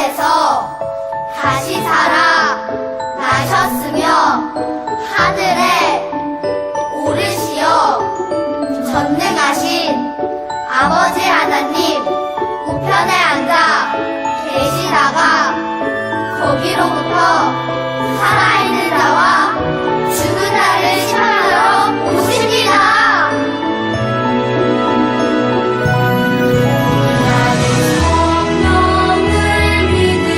부활해서 다시 살아 나셨으며 하늘에 오르시어 전능하신 아버지 하나님 우편에 앉아 계시다가 거기로부터 살아있는 자와 죽은 자를 심판하러 오십니다. 나는 성령을 믿으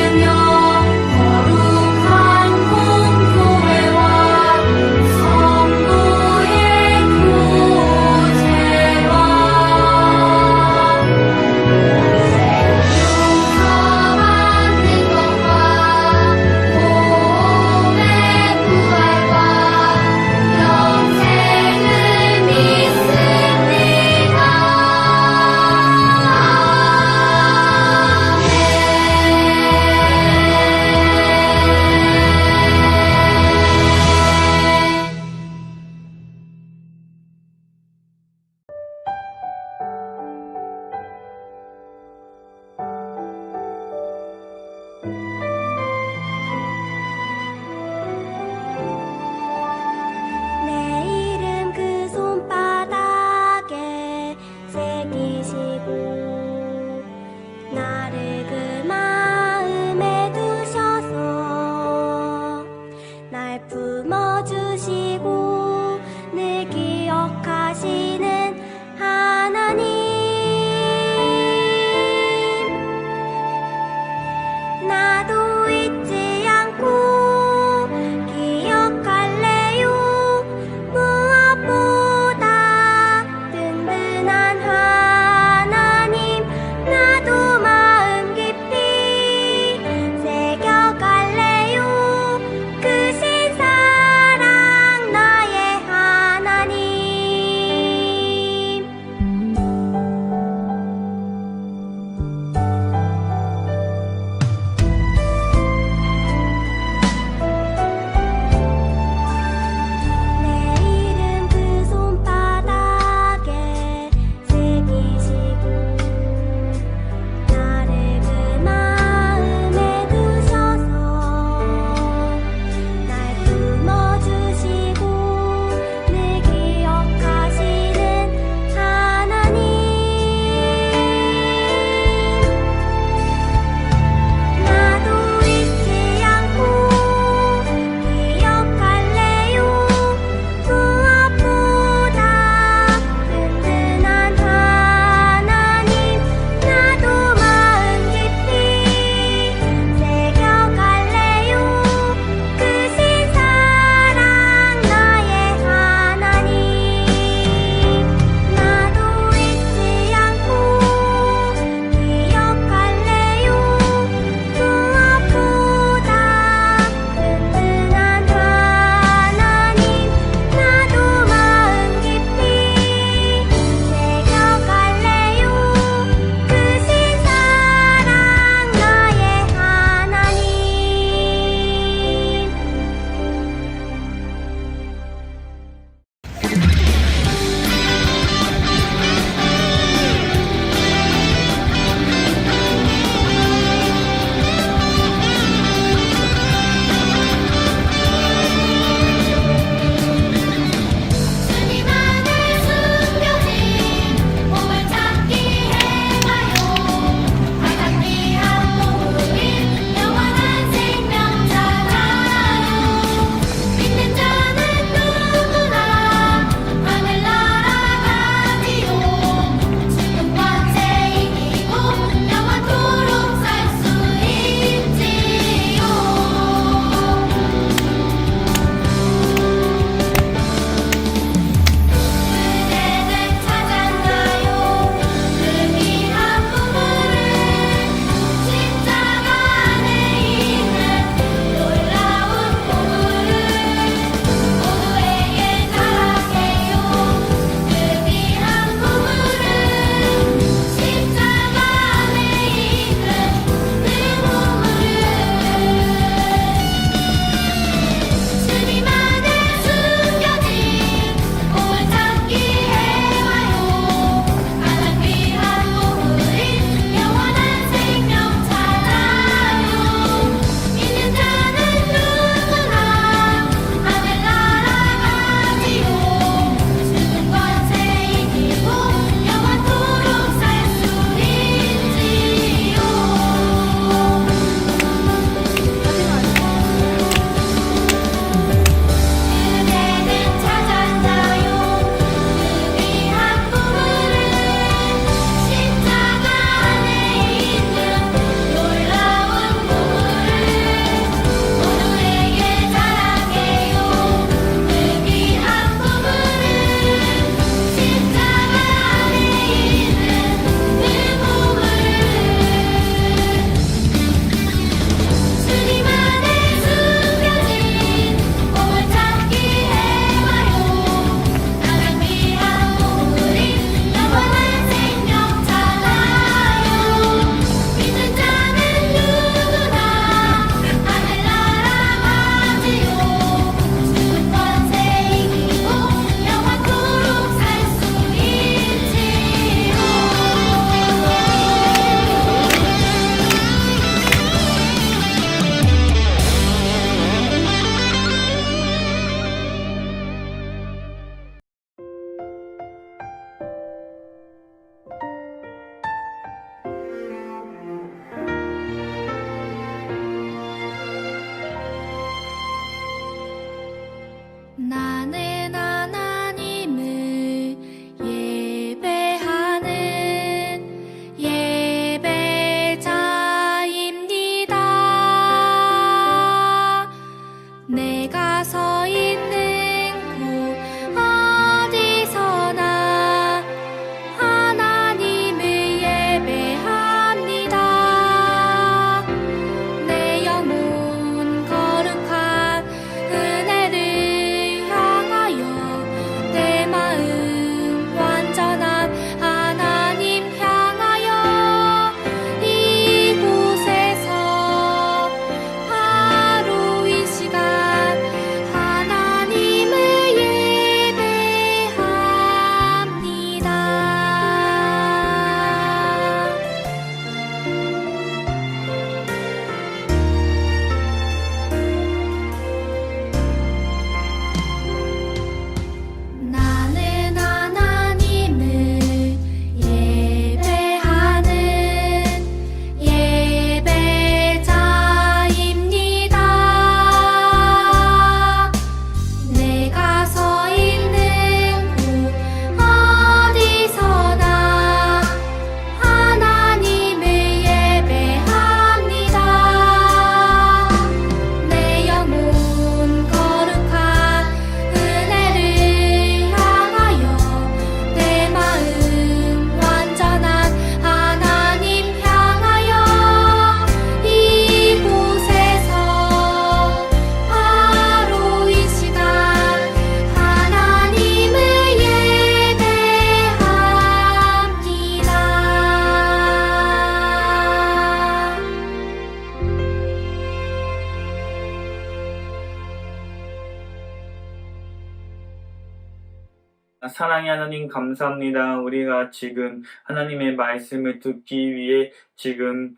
사랑의 하나님 감사합니다. 우리가 지금 하나님의 말씀을 듣기 위해 지금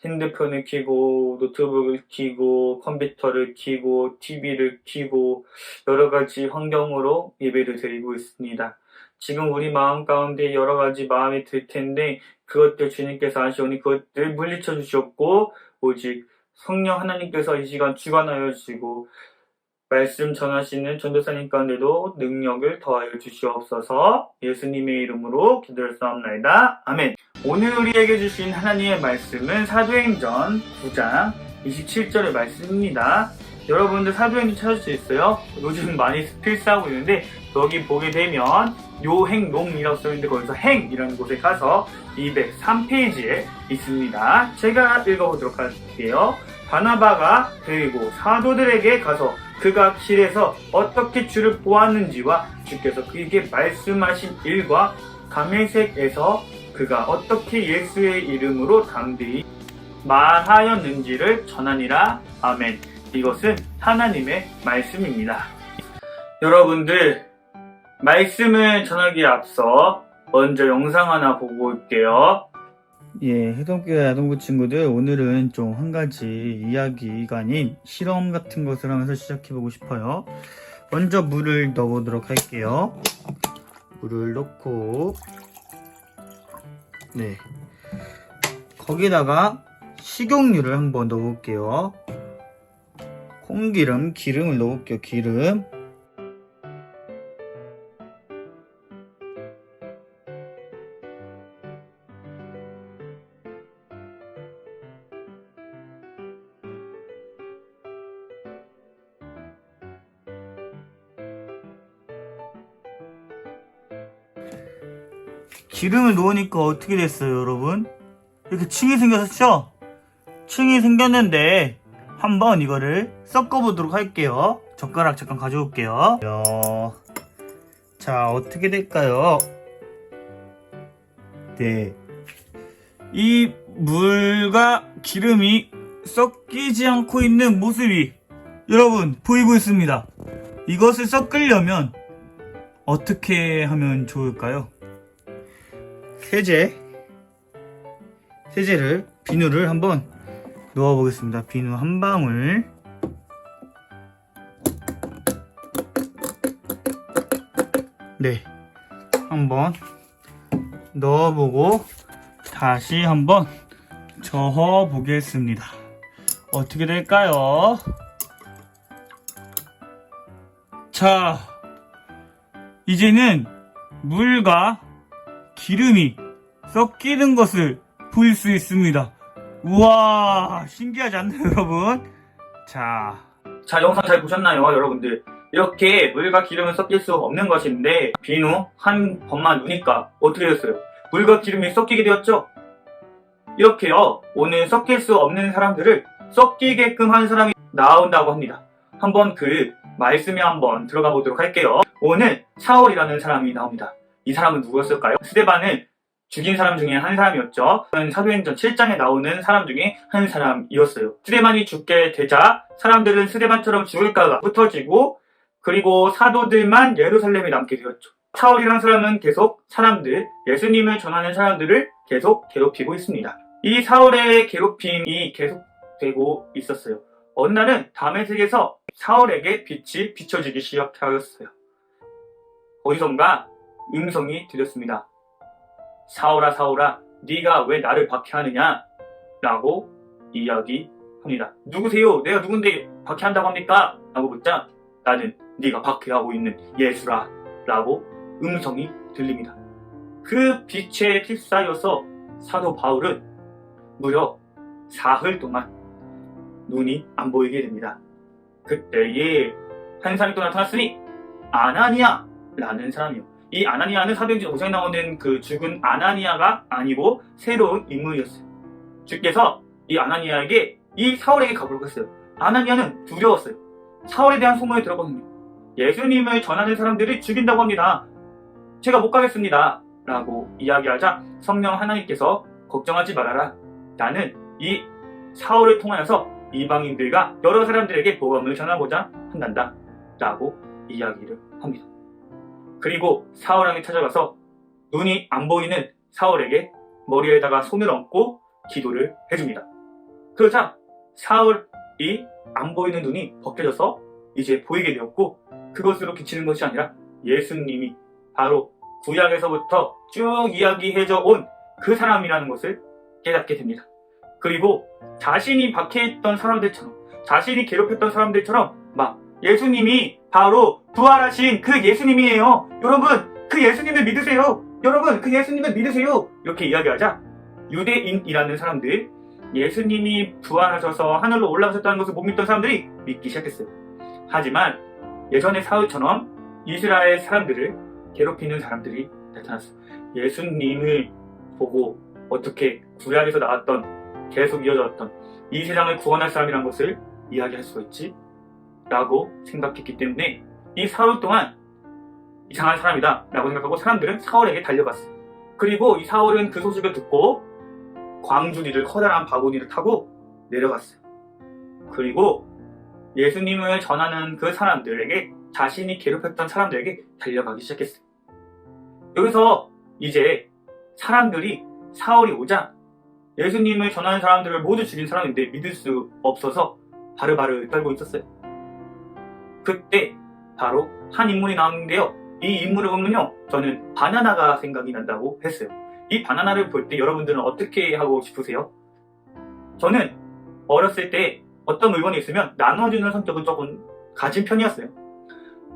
핸드폰을 켜고 노트북을 켜고 컴퓨터를 켜고 TV를 켜고 여러 가지 환경으로 예배를 드리고 있습니다. 지금 우리 마음 가운데 여러 가지 마음이 들 텐데 그것들 주님께서 아시오니 그것들 물리쳐 주셨고 오직 성령 하나님께서 이 시간 주관하여 주시고 말씀 전하시는 전도사님 가운데도 능력을 더하여 주시옵소서. 예수님의 이름으로 기도했사옵나이다. 아멘. 오늘 우리에게 주신 하나님의 말씀은 사도행전 9장 27절의 말씀입니다. 여러분들 사도행전 찾을 수 있어요? 요즘 많이 필사하고 있는데 여기 보게 되면 요행농이라고 써있는데 거기서 행이라는 곳에 가서 203페이지에 있습니다. 제가 읽어보도록 할게요. 바나바가 데리고 사도들에게 가서 그가 길에서 어떻게 주를 보았는지와 주께서 그에게 말씀하신 일과 다메섹에서 그가 어떻게 예수의 이름으로 담대히 말하였는지를 전하니라. 아멘. 이것은 하나님의 말씀입니다. 여러분들, 말씀을 전하기에 앞서 먼저 영상 하나 보고 올게요. 해동교회 아동부 친구들, 오늘은 좀 한 가지 이야기가 아닌 실험 같은 것을 하면서 시작해보고 싶어요. 먼저 물을 넣어보도록 할게요. 물을 넣고 거기다가 식용유를 한번 넣어볼게요. 콩기름, 기름을 넣어볼게요. 기름. 기름을 넣으니까 어떻게 됐어요, 여러분? 이렇게 층이 생겼었죠? 층이 생겼는데 한번 이거를 섞어보도록 할게요. 젓가락 잠깐 가져올게요. 자, 어떻게 될까요? 이 물과 기름이 섞이지 않고 있는 모습이 여러분 보이고 있습니다. 이것을 섞으려면 어떻게 하면 좋을까요? 세제를 비누를 한번 넣어보겠습니다. 비누 한 방울. 한번 넣어보고 다시 한번 저어보겠습니다. 어떻게 될까요? 자, 이제는 물과 기름이 섞이는 것을 볼 수 있습니다. 우와, 신기하지 않나요, 여러분? 자, 영상 잘 보셨나요, 여러분들? 이렇게 물과 기름은 섞일 수 없는 것인데 비누 한 번만 넣으니까 어떻게 됐어요? 물과 기름이 섞이게 되었죠? 이렇게요, 오늘 섞일 수 없는 사람들을 섞이게끔 한 사람이 나온다고 합니다. 한번 그 말씀에 한번 들어가 보도록 할게요. 오늘 사울이라는 사람이 나옵니다. 이 사람은 누구였을까요? 스데반을 죽인 사람 중에 한 사람이었죠. 사도행전 7장에 나오는 사람 중에 한 사람이었어요. 스데반이 죽게 되자 사람들은 스데반처럼 죽을까가 흩어지고 그리고 사도들만 예루살렘에 남게 되었죠. 사울이라는 사람은 계속 사람들, 예수님을 전하는 사람들을 계속 괴롭히고 있습니다. 이 사울의 괴롭힘이 계속되고 있었어요. 어느 날은 다메섹에서 사울에게 빛이 비춰지기 시작하였어요. 어디선가 음성이 들렸습니다. 사울아, 사울아, 네가 왜 나를 박해하느냐? 라고 이야기합니다. 누구세요? 내가 누군데 박해한다고 합니까? 라고 묻자 나는 네가 박해하고 있는 예수라 라고 음성이 들립니다. 그 빛에 휩싸여서 사도 바울은 무려 사흘 동안 눈이 안 보이게 됩니다. 그때에 한 사람이 또 나타났으니 아나니아 라는 사람이요. 이 아나니아는 사도행전 5장에 나오는 그 죽은 아나니아가 아니고 새로운 인물이었어요. 주께서 이 아나니아에게 이 사울에게 가보라고 했어요. 아나니아는 두려웠어요. 사울에 대한 소문이 들었거든요. 예수님을 전하는 사람들이 죽인다고 합니다. 제가 못 가겠습니다. 라고 이야기하자 성령 하나님께서 걱정하지 말아라. 나는 이 사울을 통하여서 이방인들과 여러 사람들에게 복음을 전하고자 한단다. 라고 이야기를 합니다. 그리고 사울왕이 찾아가서 눈이 안 보이는 사울에게 머리에다가 손을 얹고 기도를 해줍니다. 그러자 사울이 안 보이는 눈이 벗겨져서 이제 보이게 되었고, 그것으로 그치는 것이 아니라 예수님이 바로 구약에서부터 쭉 이야기해져 온 그 사람이라는 것을 깨닫게 됩니다. 그리고 자신이 박해했던 사람들처럼, 자신이 괴롭혔던 사람들처럼 막 예수님이 바로 부활하신 그 예수님이에요. 여러분, 그 예수님을 믿으세요. 여러분, 그 예수님을 믿으세요. 이렇게 이야기하자 유대인이라는 사람들, 예수님이 부활하셔서 하늘로 올라가셨다는 것을 못 믿던 사람들이 믿기 시작했어요. 하지만 예전의 사울처럼 이스라엘 사람들을 괴롭히는 사람들이 나타났어요. 예수님을 보고 어떻게 구약에서 나왔던, 계속 이어졌던 이 세상을 구원할 사람이란 것을 이야기할 수가 있지? 라고 생각했기 때문에 이 사울 동안 이상한 사람이다 라고 생각하고 사람들은 사울에게 달려갔어요. 그리고 이 사울은 그 소식을 듣고 광주리를, 커다란 바구니를 타고 내려갔어요. 그리고 예수님을 전하는 그 사람들에게, 자신이 괴롭혔던 사람들에게 달려가기 시작했어요. 여기서 이제 사람들이 사울이 오자 예수님을 전하는 사람들을 모두 죽인 사람인데 믿을 수 없어서 바르바르 떨고 있었어요. 그때 바로 한 인물이 나왔는데요. 이 인물을 보면요, 저는 바나나가 생각이 난다고 했어요. 이 바나나를 볼 때 여러분들은 어떻게 하고 싶으세요? 저는 어렸을 때 어떤 물건이 있으면 나눠주는 성격은 조금 가진 편이었어요.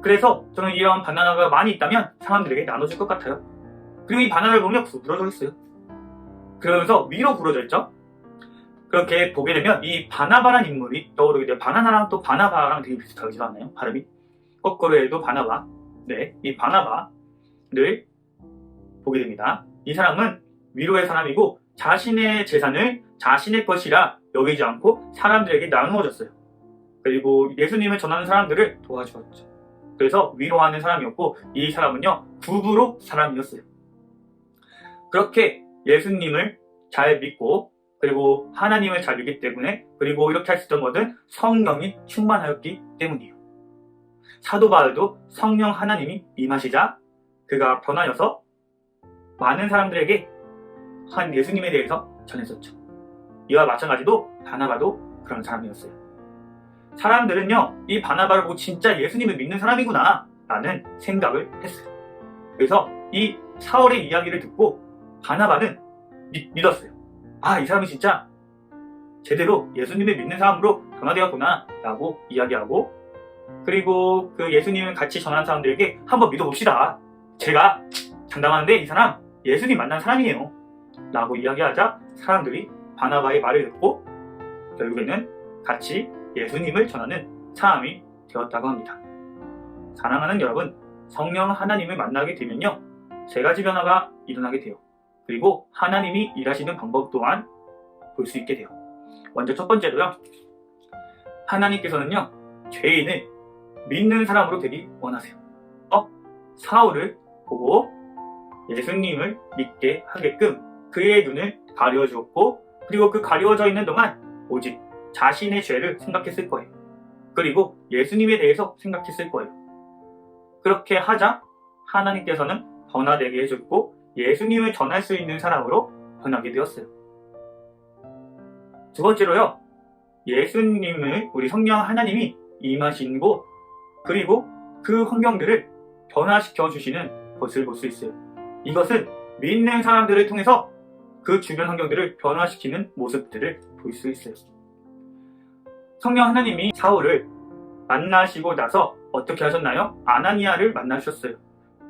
그래서 저는 이런 바나나가 많이 있다면 사람들에게 나눠줄 것 같아요. 그리고 이 바나나를 보면 부러져 있어요. 그러면서 위로 부러져 있죠. 그렇게 보게 되면 이 바나바란 인물이 떠오르게 돼요. 바나나랑 또 바나바랑 되게 비슷하지 않나요? 발음이? 거꾸로 해도 바나바. 네, 이 바나바를 보게 됩니다. 이 사람은 위로의 사람이고 자신의 재산을 자신의 것이라 여기지 않고 사람들에게 나누어 줬어요. 그리고 예수님을 전하는 사람들을 도와주었죠. 그래서 위로하는 사람이었고, 이 사람은요, 부부로 사람이었어요. 그렇게 예수님을 잘 믿고, 그리고 하나님을 잘 믿기 때문에, 그리고 이렇게 할 수 있던 것은 성령이 충만하였기 때문이에요. 사도 바울도 성령 하나님이 임하시자 그가 변하여서 많은 사람들에게 한 예수님에 대해서 전했었죠. 이와 마찬가지로 바나바도 그런 사람이었어요. 사람들은요, 이 바나바를 보고 진짜 예수님을 믿는 사람이구나 라는 생각을 했어요. 그래서 이 사울의 이야기를 듣고 바나바는 믿었어요. 아, 이 사람이 진짜 제대로 예수님을 믿는 사람으로 변화되었구나 라고 이야기하고, 그리고 그 예수님을 같이 전하는 사람들에게 한번 믿어봅시다. 제가 장담하는데 이 사람 예수님 만난 사람이에요 라고 이야기하자 사람들이 바나바의 말을 듣고 결국에는 같이 예수님을 전하는 사람이 되었다고 합니다. 사랑하는 여러분, 성령 하나님을 만나게 되면요, 세 가지 변화가 일어나게 돼요. 그리고 하나님이 일하시는 방법 또한 볼 수 있게 돼요. 먼저 첫 번째로요, 하나님께서는요, 죄인을 믿는 사람으로 되기 원하세요. 사울을 보고 예수님을 믿게 하게끔 그의 눈을 가려주었고, 그리고 그 가려져 있는 동안 오직 자신의 죄를 생각했을 거예요. 그리고 예수님에 대해서 생각했을 거예요. 그렇게 하자 하나님께서는 변화되게 해줬고 예수님을 전할 수 있는 사람으로 변하게 되었어요. 두 번째로요, 예수님을, 우리 성령 하나님이 임하신 곳, 그리고 그 환경들을 변화시켜 주시는 것을 볼 수 있어요. 이것은 믿는 사람들을 통해서 그 주변 환경들을 변화시키는 모습들을 볼 수 있어요. 성령 하나님이 사울을 만나시고 나서 어떻게 하셨나요? 아나니아를 만나셨어요.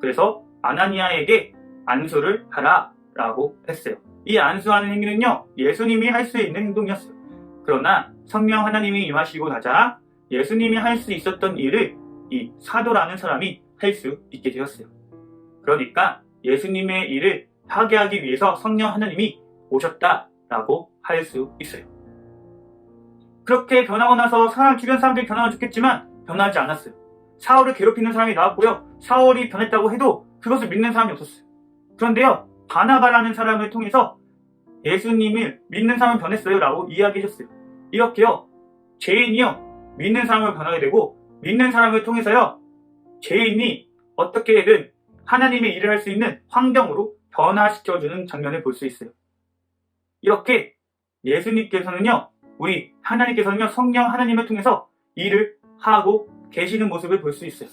그래서 아나니아에게 안수를 하라 라고 했어요. 이 안수하는 행위는요, 예수님이 할 수 있는 행동이었어요. 그러나 성령 하나님이 임하시고 나자 예수님이 할 수 있었던 일을 이 사도라는 사람이 할 수 있게 되었어요. 그러니까 예수님의 일을 파괴하기 위해서 성령 하나님이 오셨다라고 할 수 있어요. 그렇게 변하고 나서 주변 사람들이 변화가 좋겠지만 변하지 않았어요. 사울을 괴롭히는 사람이 나왔고요, 사울이 변했다고 해도 그것을 믿는 사람이 없었어요. 그런데요, 바나바라는 사람을 통해서 예수님을 믿는 사람은 변했어요 라고 이야기해줬어요. 이렇게요, 죄인이요 믿는 사람을 변하게 되고, 믿는 사람을 통해서요 죄인이 어떻게든 하나님의 일을 할 수 있는 환경으로 변화시켜주는 장면을 볼 수 있어요. 이렇게 예수님께서는요, 우리 하나님께서는요, 성령 하나님을 통해서 일을 하고 계시는 모습을 볼 수 있어요.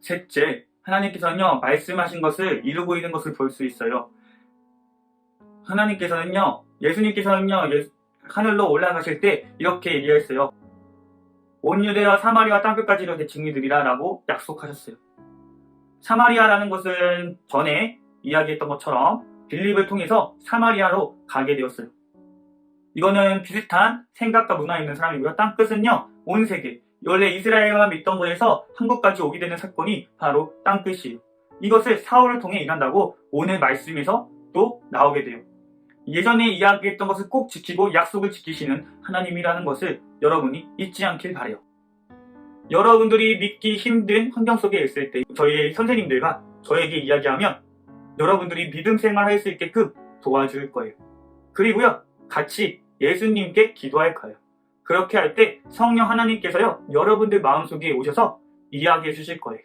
셋째, 하나님께서는요, 말씀하신 것을 이루고 있는 것을 볼 수 있어요. 하나님께서는요, 예수님께서는요, 하늘로 올라가실 때 이렇게 얘기했어요. 온 유대와 사마리아 땅끝까지로 내 증인들이라 라고 약속하셨어요. 사마리아라는 것은 전에 이야기했던 것처럼 빌립을 통해서 사마리아로 가게 되었어요. 이거는 비슷한 생각과 문화 있는 사람이고요. 땅끝은요, 온 세계. 원래 이스라엘만 믿던 곳에서 한국까지 오게 되는 사건이 바로 땅끝이에요. 이것을 사울을 통해 일한다고 오늘 말씀에서 또 나오게 돼요. 예전에 이야기했던 것을 꼭 지키고 약속을 지키시는 하나님이라는 것을 여러분이 잊지 않길 바라요. 여러분들이 믿기 힘든 환경 속에 있을 때 저희 선생님들과 저에게 이야기하면 여러분들이 믿음 생활할 수 있게끔 도와줄 거예요. 그리고요, 같이 예수님께 기도할 거예요. 그렇게 할 때 성령 하나님께서요, 여러분들 마음속에 오셔서 이야기해 주실 거예요.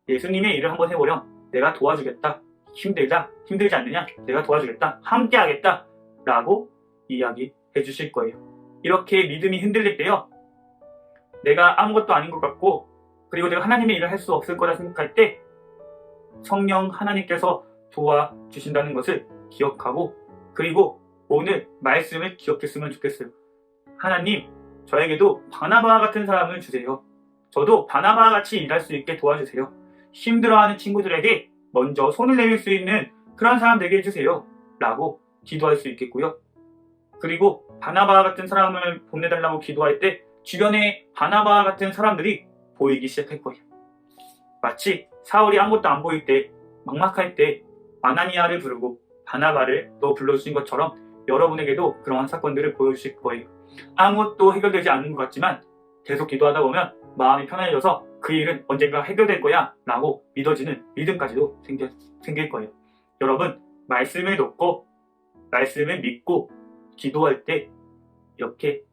예수님의 일을 한번 해보렴. 내가 도와주겠다. 힘들지 않느냐? 내가 도와주겠다. 함께 하겠다. 라고 이야기해 주실 거예요. 이렇게 믿음이 흔들릴 때요, 내가 아무것도 아닌 것 같고, 그리고 내가 하나님의 일을 할 수 없을 거라 생각할 때 성령 하나님께서 도와주신다는 것을 기억하고, 그리고 오늘 말씀을 기억했으면 좋겠어요. 하나님, 저에게도 바나바와 같은 사람을 주세요. 저도 바나바와 같이 일할 수 있게 도와주세요. 힘들어하는 친구들에게 먼저 손을 내밀 수 있는 그런 사람 되게 해주세요. 라고 기도할 수 있겠고요. 그리고 바나바와 같은 사람을 보내달라고 기도할 때 주변에 바나바와 같은 사람들이 보이기 시작할 거예요. 마치 사울이 아무것도 안 보일 때, 막막할 때 아나니아를 부르고 바나바를 또 불러주신 것처럼 여러분에게도 그러한 사건들을 보여주실 거예요. 아무것도 해결되지 않는 것 같지만 계속 기도하다 보면 마음이 편해져서 그 일은 언젠가 해결될 거야 라고 믿어지는 믿음까지도 생길 거예요. 여러분, 말씀을 놓고 말씀을 믿고 기도할 때 이렇게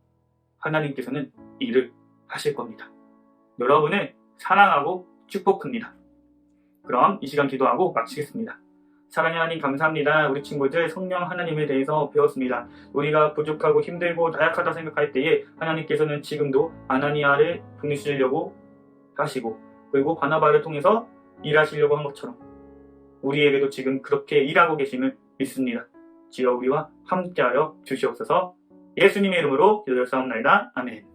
하나님께서는 일을 하실 겁니다. 여러분을 사랑하고 축복합니다. 그럼 이 시간 기도하고 마치겠습니다. 사랑하는 하나님 감사합니다. 우리 친구들 성령 하나님에 대해서 배웠습니다. 우리가 부족하고 힘들고 나약하다 생각할 때에 하나님께서는 지금도 아나니아를 보내시려고 하시고, 그리고 바나바를 통해서 일하시려고 한 것처럼 우리에게도 지금 그렇게 일하고 계심을 믿습니다. 주여 우리와 함께하여 주시옵소서. 예수님의 이름으로 기도드렸사옵나이다. 아멘.